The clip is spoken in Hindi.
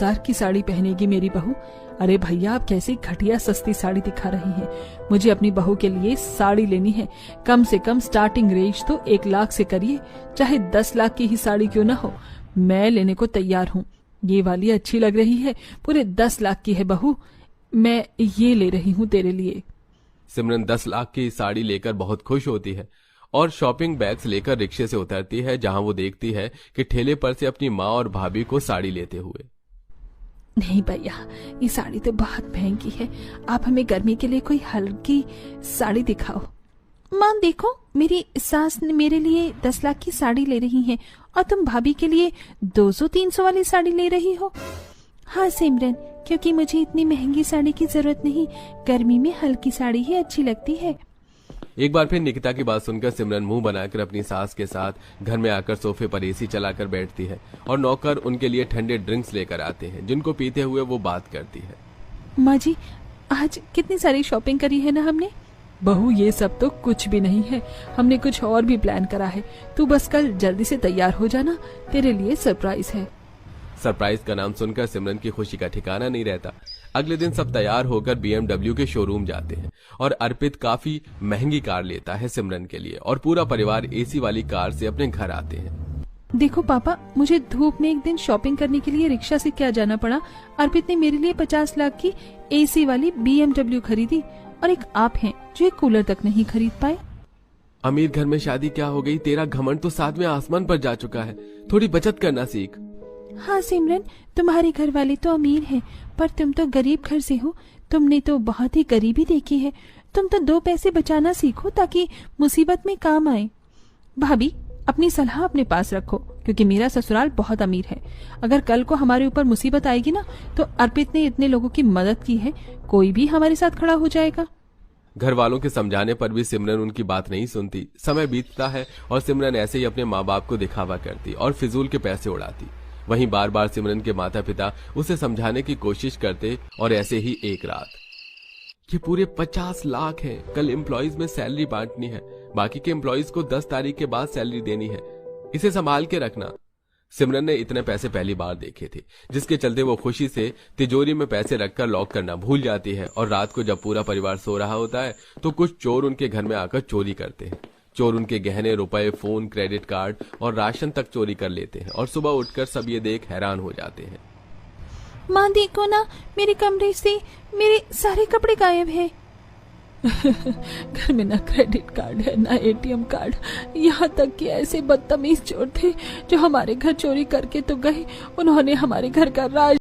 10,000 की साड़ी पहनेगी मेरी बहू। अरे भैया, आप कैसी घटिया सस्ती साड़ी दिखा रही हैं। मुझे अपनी बहू के लिए साड़ी लेनी है। कम से कम स्टार्टिंग रेंज तो 1 लाख से करिए, चाहे 10 लाख की ही साड़ी क्यों ना हो, मैं लेने को तैयार हूँ। ये वाली अच्छी लग रही है, पूरे 10 लाख की है बहू, मैं ये ले रही हूँ तेरे लिए। सिमरन 10 लाख की साड़ी लेकर बहुत खुश होती है और शॉपिंग बैग्स लेकर रिक्शे से उतरती है, जहां वो देखती है कि ठेले पर से अपनी माँ और भाभी को साड़ी लेते हुए। नहीं भैया, ये साड़ी तो बहुत महंगी है, आप हमें गर्मी के लिए कोई हल्की साड़ी दिखाओ। माँ देखो, मेरी सास ने मेरे लिए 10 लाख की साड़ी ले रही है और तुम भाभी के लिए 200-300 वाली साड़ी ले रही हो। हाँ सिमरन, क्योंकि मुझे इतनी महंगी साड़ी की जरूरत नहीं, गर्मी में हल्की साड़ी ही अच्छी लगती है। एक बार फिर निकिता की बात सुनकर सिमरन मुंह बनाकर अपनी सास के साथ घर में आकर सोफे पर एसी चलाकर बैठती है और नौकर उनके लिए ठंडे ड्रिंक्स लेकर आते हैं, जिनको पीते हुए वो बात करती है। माँ जी, आज कितनी सारी शॉपिंग करी है ना हमने। बहू, ये सब तो कुछ भी नहीं है, हमने कुछ और भी प्लान करा है। तू बस कल जल्दी से तैयार हो जाना, तेरे लिए सरप्राइज है। सरप्राइज का नाम सुनकर सिमरन की खुशी का ठिकाना नहीं रहता। अगले दिन सब तैयार होकर BMW के शोरूम जाते हैं और अर्पित काफी महंगी कार लेता है सिमरन के लिए और पूरा परिवार एसी वाली कार से अपने घर आते हैं। देखो पापा, मुझे धूप में एक दिन शॉपिंग करने के लिए रिक्शा से क्या जाना पड़ा। अर्पित ने मेरे लिए 50 लाख की एसी वाली BMW खरीदी और एक आप हैं जो एक कूलर तक नहीं खरीद पाए। अमीर घर में शादी क्या हो गई, तेरा घमंड तो 7वें आसमान पर जा चुका है, थोड़ी बचत करना सीख। हाँ सिमरन, तुम्हारे घर वाले तो अमीर हैं, पर तुम तो गरीब घर से हो, तुमने तो बहुत ही गरीबी देखी है। तुम तो 2 पैसे बचाना सीखो ताकि मुसीबत में काम आए। भाभी, अपनी सलाह अपने पास रखो, क्योंकि मेरा ससुराल बहुत अमीर है। अगर कल को हमारे ऊपर मुसीबत आएगी ना, तो अर्पित ने इतने लोगों की मदद की है, कोई भी हमारे साथ खड़ा हो जाएगा। घर वालों के समझाने पर भी सिमरन उनकी बात नहीं सुनती। समय बीतता है और सिमरन ऐसे ही अपने माँ बाप को दिखावा करती और फिजूल के पैसे उड़ाती। वहीं बार बार सिमरन के माता पिता उसे समझाने की कोशिश करते और ऐसे ही एक रात, ये पूरे 50 लाख हैं, कल एम्प्लॉइज में सैलरी बांटनी है, बाकी के एम्प्लॉइज को 10 तारीख के बाद सैलरी देनी है, इसे संभाल के रखना। सिमरन ने इतने पैसे पहली बार देखे थे, जिसके चलते वो खुशी से तिजोरी में पैसे रखकर लॉक करना भूल जाती है और रात को जब पूरा परिवार सो रहा होता है तो कुछ चोर उनके घर में आकर चोरी करते हैं। चोर उनके गहने, रुपए, फोन, क्रेडिट कार्ड और राशन तक चोरी कर लेते हैं और सुबह उठकर सब ये देख हैरान हो जाते हैं। माँ देखो ना, मेरे कमरे से मेरे सारे कपड़े गायब हैं। घर में ना क्रेडिट कार्ड है, ना ATM कार्ड, यहाँ तक कि ऐसे बदतमीज चोर थे जो हमारे घर चोरी करके तो गए, उन्होंने हमारे घर का राज